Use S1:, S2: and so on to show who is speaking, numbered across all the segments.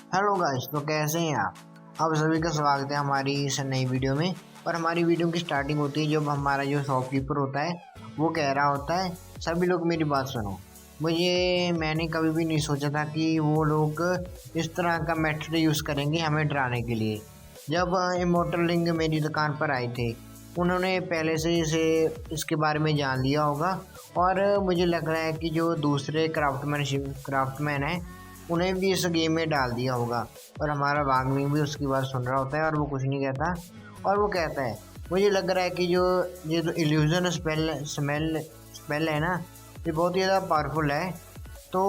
S1: Hello guys, तो कैसे हैं आप सभी का स्वागत है हमारी इस नई वीडियो में। और हमारी वीडियो की स्टार्टिंग होती है जब हमारा जो शॉपकीपर होता है वो कह रहा होता है, सभी लोग मेरी बात सुनो। मैंने कभी भी नहीं सोचा था कि वो लोग इस तरह का मेथड यूज़ करेंगे हमें डराने के लिए। जब इमोर्टल लिंक मेरी दुकान पर आए थे, उन्होंने पहले से इसके बारे में जान लिया होगा। और मुझे लग रहा है कि जो दूसरे क्राफ्टमैन हैं उन्हें भी इस गेम में डाल दिया होगा। और हमारा वांगलिंग भी उसकी बात सुन रहा होता है और वो कुछ नहीं कहता। और वो कहता है, मुझे लग रहा है कि ये जो इल्यूजन स्पेल है ना, ये बहुत ही ज़्यादा पावरफुल है। तो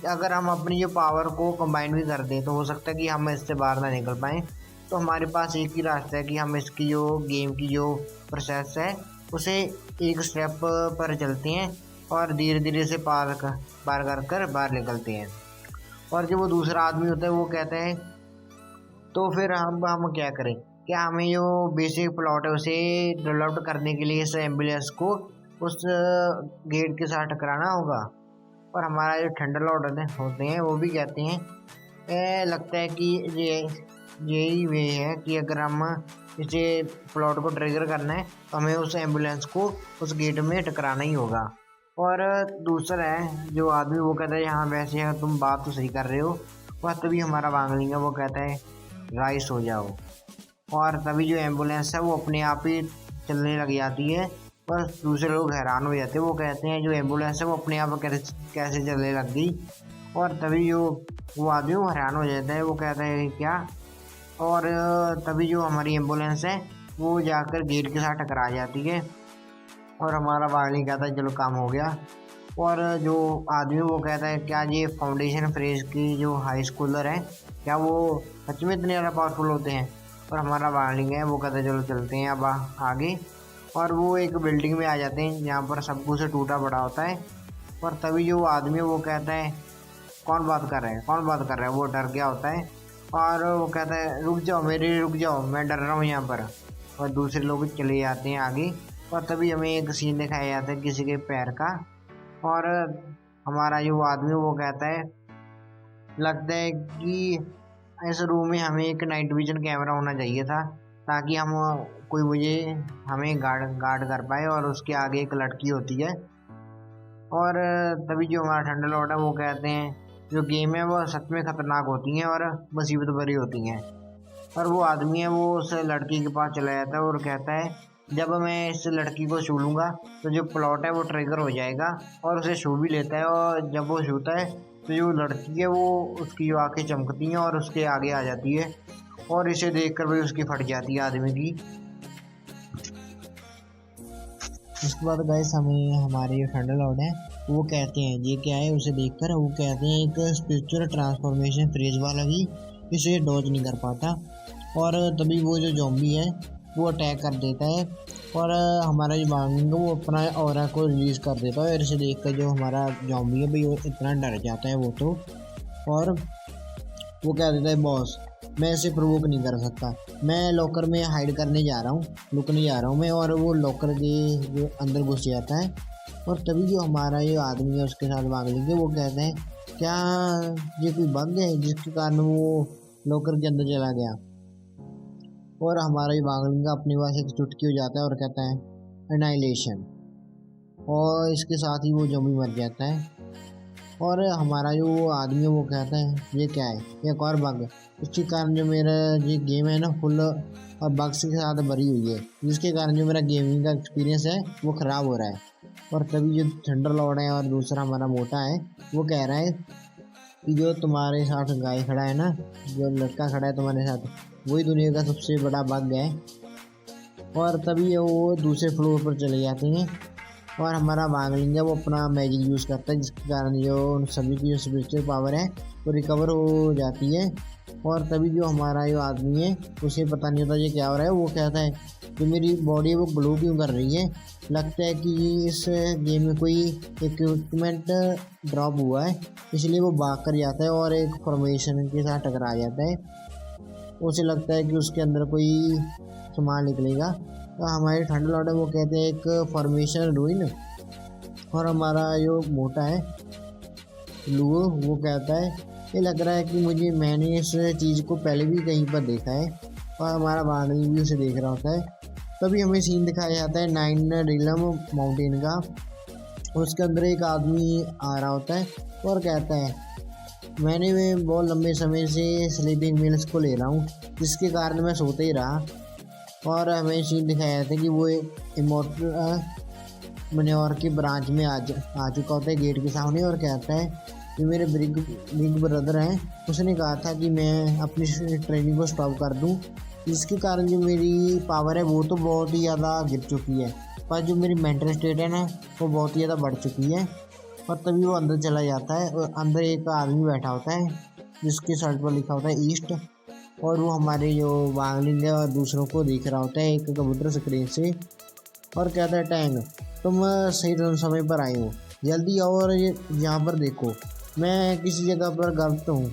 S1: अगर हम अपनी जो पावर को कंबाइन भी कर दें तो हो सकता है कि हम इससे बाहर ना निकल पाएँ। तो हमारे पास एक ही रास्ता है कि हम इसकी जो गेम की जो प्रोसेस है उसे एक स्टेप पर चलते हैं और धीरे धीरे से पार कर बाहर निकलते हैं। और जो वो दूसरा आदमी होता है वो कहता है, तो फिर हम क्या करें? क्या हमें जो बेसिक प्लॉट है उसे डेवलप करने के लिए इस एम्बुलेंस को उस गेट के साथ टकराना होगा? और हमारा जो थंडर लॉर्ड होते हैं वो भी कहते हैं, लगता है कि यही वे है कि अगर हम इसे प्लॉट को ट्रिगर करना है तो हमें उस एम्बुलेंस को उस गेट में टकराना ही होगा। और दूसरा है जो आदमी, वो कहता है, हाँ वैसे है, तुम बात तो सही कर रहे हो। वह तभी हमारा वांगलिंग है वो कहता है, राइस हो जाओ। और तभी जो एम्बुलेंस है वो अपने आप ही चलने लग जाती है। पर दूसरे लोग हैरान हो जाते हैं, वो कहते हैं जो एम्बुलेंस है वो अपने आप कैसे चलने लग गई। और तभी जो वो आदमी वो हैरान हो जाता है, वो कहता है क्या? और तभी जो हमारी एम्बुलेंस है वो जाकर गेट के साथ टकरा जाती है। और हमारा वांगलिंग कहता है, चलो काम हो गया। और जो आदमी वो कहता है, क्या ये फाउंडेशन फ्रेज की जो हाई स्कूलर है क्या वो सच में इतने ज़्यादा पावरफुल होते हैं? और हमारा वार्निंग है वो कहता है, चलो चलते हैं अब आगे। और वो एक बिल्डिंग में आ जाते हैं जहाँ पर सब कुछ टूटा पड़ा होता है। और तभी जो आदमी है वो कहता है, कौन बात कर रहा है? वो डर गया होता है और वो कहता है, रुक जाओ, मैं डर रहा हूँ यहाँ पर। और दूसरे लोग चले जाते हैं आगे। और तभी हमें एक सीन दिखाया जाता है किसी के पैर का। और हमारा जो आदमी वो कहता है, लगता है कि इस रूम में हमें एक नाइट विजन कैमरा होना चाहिए था, ताकि कोई हमें गार्ड कर पाए। और उसके आगे एक लड़की होती है। और तभी जो हमारा थंडर लॉर्ड है वो कहते हैं, जो गेम है वो सच में खतरनाक होती हैं और मुसीबत भरी होती हैं। और वो आदमी है वो उस लड़की के पास चला जाता है और कहता है, जब मैं इस लड़की को छू लूँगा तो जो प्लॉट है वो ट्रिगर हो जाएगा। और उसे छू भी लेता है। और जब वो छूता है तो जो लड़की है वो उसकी जो आंखें चमकती हैं और उसके आगे आ जाती है। और इसे देखकर भी उसकी फट जाती है आदमी की। उसके बाद गाइस हमें हमारे जो थंडर लॉर्ड है वो कहते हैं, ये क्या है? उसे देखकर वो कहते हैं, एक स्पिरिचुअल ट्रांसफॉर्मेशन फ्रेज वाला भी इसे डॉज नहीं कर पाता। और तभी वो जो ज़ॉम्बी है वो अटैक कर देता है। और हमारा जो वांगलिंग है वो अपना ऑरा को रिलीज़ कर देता है। और इसे देखकर जो हमारा ज़ॉम्बी है भाई वो इतना डर जाता है वो तो। और वो कह देता है, बॉस मैं इसे प्रोवोक नहीं कर सकता, मैं लॉकर में हाइड करने जा रहा हूँ, लुकने जा रहा हूँ मैं। और वो लॉकर के जो अंदर घुस जाता है। और तभी जो हमारा ये आदमी है उसके साथ वांगलिंग है वो कहते हैं, क्या ये कोई बग है जिसके कारण वो लॉकर के अंदर चला गया? और हमारा ये वांगलिंग अपने पास एक चुटकी हो जाता है और कहता है, एनाइलेशन। और इसके साथ ही वो ज़ॉम्बी मर जाता है। और हमारा जो वो आदमी है वो कहता है, ये क्या है? एक और बग। इसके कारण जो मेरा ये गेम है ना फुल और बग्स के साथ भरी हुई है, जिसके कारण जो मेरा गेमिंग का एक्सपीरियंस है वो ख़राब हो रहा है। और तभी जो थंडर लॉर्ड है और दूसरा हमारा मोटा है वो कह रहा है कि जो तुम्हारे साथ गाय खड़ा है ना, जो लड़का खड़ा है तुम्हारे साथ, वही दुनिया का सबसे बड़ा बग है। और तभी वो दूसरे फ्लोर पर चले जाते हैं। और हमारा वांगलिंग है वो अपना मैजिक यूज़ करता है, जिसके कारण जो उन सभी की जो स्पिरिचुअल पावर है वो रिकवर हो जाती है। और तभी जो हमारा जो आदमी है उसे पता नहीं होता ये क्या हो रहा है। वो कहता है कि मेरी बॉडी वो ग्लो क्यों कर रही है, लगता है कि इस गेम में कोई इक्विपमेंट ड्रॉप हुआ है। इसलिए वो भाग कर जाता है और एक फॉर्मेशन के साथ टकरा जाता है। उसे लगता है कि उसके अंदर कोई सामान निकलेगा। तो हमारे थंडर लॉर्ड है वो कहते हैं, एक फॉर्मेशन रूइन। और हमारा जो मोटा है लुओ वो कहता है ये लग रहा है कि मैंने इस चीज़ को पहले भी कहीं पर देखा है और हमारा वागली भी उसे देख रहा होता है। तभी हमें सीन दिखाया जाता है नाइन रिलम माउंटेन का। उसके अंदर एक आदमी आ रहा होता है और कहता है मैंने बहुत लंबे समय से स्लीपिंग मिल्स को ले रहा हूँ, जिसके कारण मैं सोते ही रहा। और हमें सीन दिखाया जाता है कि वो इमोर्टल मन्योर की ब्रांच में आ चुका होता है गेट के सामने और कहता है कि मेरे बिग ब्रदर हैं, उसने कहा था कि मैं अपनी ट्रेनिंग को स्टॉप कर दूं, जिसके कारण जो मेरी पावर है वो तो बहुत ही ज़्यादा गिर चुकी है, पर जो मेरी मेंटल स्टेट है ना वो बहुत ही ज़्यादा बढ़ चुकी है। और तभी वो अंदर चला जाता है और अंदर एक आदमी बैठा होता है जिसके शर्ट पर लिखा होता है ईस्ट। और वो हमारे जो वांगलिंग है और दूसरों को देख रहा होता है एक कंप्यूटर स्क्रीन से और कहता है टैंग, तुम सही समय पर आए हो, जल्दी आओ और यहाँ पर देखो, मैं किसी जगह पर गलत हूँ।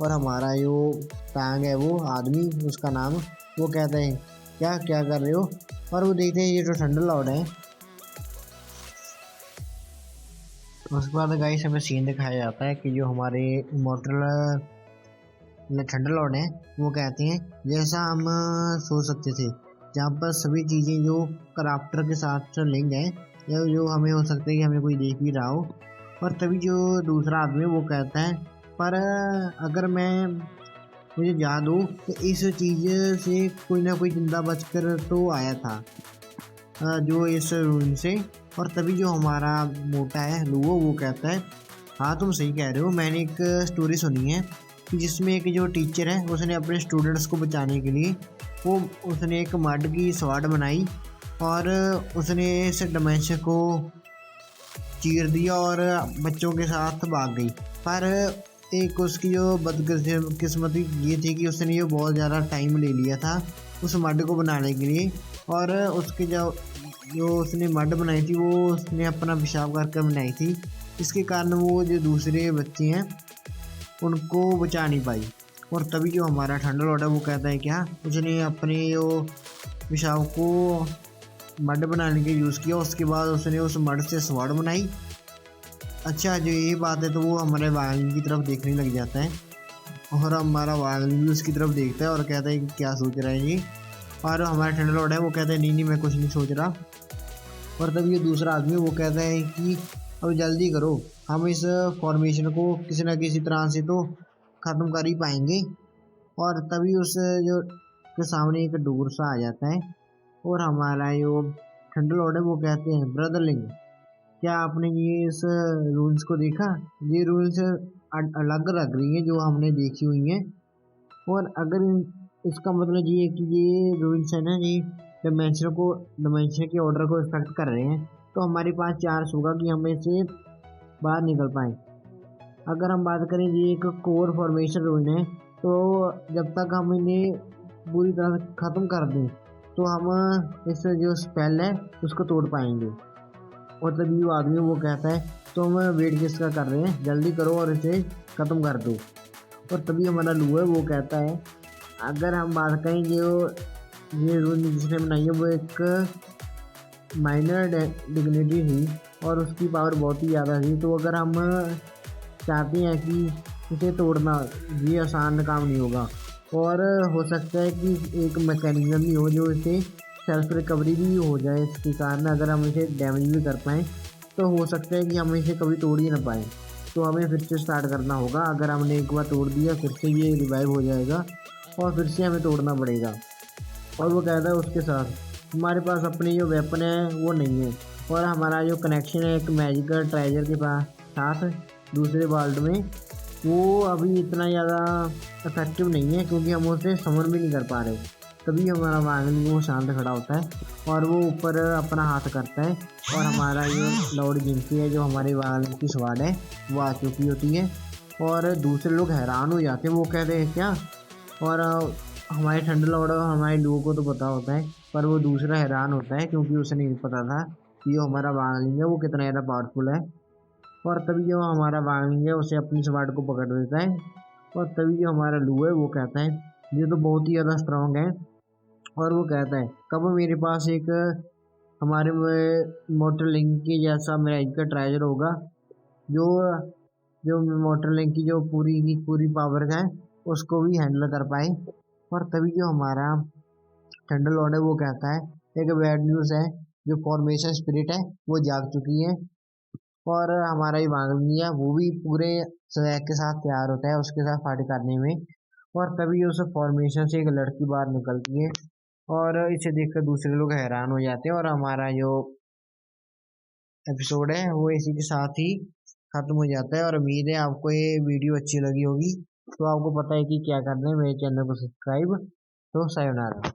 S1: और हमारा जो टैंग है वो आदमी, उसका नाम, वो कहता है क्या क्या कर रहे हो। और वो देखते हैं ये तो थंडर लॉर्ड है। उसके बाद गाइस हमें सीन दिखाया जाता है कि जो हमारे इमॉर्टल थंडर लॉर्ड है वो कहते हैं जैसा हम सोच सकते थे, जहाँ पर सभी चीज़ें जो क्राफ्टर के साथ लिंक है या जो हमें हो सकता है कि हमें कोई देख भी रहा हो। और तभी जो दूसरा आदमी वो कहता है पर अगर मुझे याद हो तो इस चीज़ से कोई ना कोई जिंदा बचकर तो आया था, जो इस रूम से। और तभी जो हमारा मोटा है लुओ वो कहता है हाँ तुम सही कह रहे हो, मैंने एक स्टोरी सुनी है कि जिसमें एक जो टीचर है उसने अपने स्टूडेंट्स को बचाने के लिए उसने एक मड की स्वाड बनाई और उसने इस डिमेंशन को चीर दिया और बच्चों के साथ भाग गई। पर एक उसकी जो बदकिस्मती ये थी कि उसने ये बहुत ज़्यादा टाइम ले लिया था उस मड को बनाने के लिए। और उसके जो उसने मड बनाई थी वो उसने अपना पेशाब करके बनाई थी, इसके कारण वो जो दूसरे बच्चे हैं उनको बचा नहीं पाई। और तभी जो हमारा थंडर लॉर्ड है वो कहता है क्या उसने अपने जो पेशाब को मड बनाने के यूज़ किया, उसके बाद उसने उस मड से स्वॉर्ड बनाई। अच्छा जो ये बात है तो वो हमारे वागलिंग की तरफ देखने लग जाता है और हमारा वागलिंग भी उसकी तरफ देखता है और कहता है कि क्या सोच रहा है ये। और हमारा थंडर लॉर्ड है वो कहता है नहीं मैं कुछ नहीं सोच रहा। और तभी ये दूसरा आदमी वो कहता है कि अब जल्दी करो, हम इस फॉर्मेशन को किसी न किसी तरह से तो ख़त्म कर ही पाएंगे। और तभी उस जो के सामने एक डोर सा आ जाता है और हमारा जो थंडर लॉर्ड है वो कहते हैं ब्रदरलिंग, क्या आपने ये इस रूल्स को देखा, ये रूल्स अलग लग रही हैं जो हमने देखी हुई हैं। और अगर इसका मतलब ये है कि ये रूल्स है ना ये डिमेंशन के ऑर्डर को इफेक्ट कर रहे हैं, तो हमारे पास चांस होगा कि हम इससे बाहर निकल पाएँ। अगर हम बात करें ये एक कोर फॉर्मेशन रूल है, तो जब तक हम इन्हें पूरी तरह से ख़त्म कर दें तो हम इस जो स्पेल है उसको तोड़ पाएंगे। और तभी वो आदमी वो कहता है तो हम वेट किसका कर रहे हैं, जल्दी करो और इसे ख़त्म कर दो। और तभी हमारा लू है वो कहता है अगर हम बात करें जो ये रूल जिसने बनाई है वो एक माइनर डिग्निटी थी और उसकी पावर बहुत ही ज़्यादा थी, तो अगर हम चाहते हैं कि इसे तोड़ना ये आसान काम नहीं होगा। और हो सकता है कि एक मैकेनिज्म भी हो जो इसे सेल्फ रिकवरी भी हो जाए, इसके कारण अगर हम इसे डैमेज भी कर पाएँ तो हो सकता है कि हम इसे कभी तोड़ ही ना पाएँ, तो हमें फिर से स्टार्ट करना होगा। अगर हमने एक बार तोड़ दिया फिर से ये रिवाइव हो जाएगा और फिर से हमें तोड़ना पड़ेगा। और वो कहता है उसके साथ हमारे पास अपनी जो वेपन है वो नहीं है और हमारा जो कनेक्शन है एक मैजिकल ट्रेजर के साथ दूसरे वर्ल्ड में वो अभी इतना ज़्यादा इफेक्टिव नहीं है क्योंकि हम उसे समझ भी नहीं कर पा रहे। तभी हमारा वागलिंग वो शांत खड़ा होता है और वो ऊपर अपना हाथ करता है और हमारा जो लॉर्ड जिंकी है जो हमारे वागलिंग की स्वाड है वो आ चुकी होती है। और दूसरे लोग हैरान हो जाते हैं, वो कहते हैं क्या। और हमारे थंडर लॉर्ड और हमारे लोगों को तो पता होता है पर वो दूसरा हैरान होता है क्योंकि उसे नहीं पता था कि जो हमारा वागलिंग है वो कितना ज़्यादा पावरफुल है। और तभी जो हमारा वागलिंग है उसे अपनी स्वाड को पकड़ देता है और तभी जो हमारा लू है वो कहता है ये तो बहुत ही ज़्यादा स्ट्रांग है। और वो कहता है कब मेरे पास एक हमारे मोटर लिंक के जैसा मैजिक का ट्रेजर होगा जो जो मोटर लिंक की जो पूरी पावर का है उसको भी हैंडल कर पाए। और तभी जो हमारा थंडर लॉर्ड है वो कहता है एक बैड न्यूज़ है, जो फॉर्मेशन स्पिरिट है वो जाग चुकी है। और हमारा ये वांगलिया वो भी पूरे स्वैग के साथ तैयार होता है उसके साथ फाइट करने में। और तभी उस फॉर्मेशन से एक लड़की बाहर निकलती है और इसे देखकर दूसरे लोग हैरान हो जाते हैं। और हमारा जो एपिसोड है वो इसी के साथ ही खत्म हो जाता है। और उम्मीद है आपको ये वीडियो अच्छी लगी होगी। तो आपको पता है कि क्या करना है, मेरे चैनल को सब्सक्राइब। तो सायोनारा।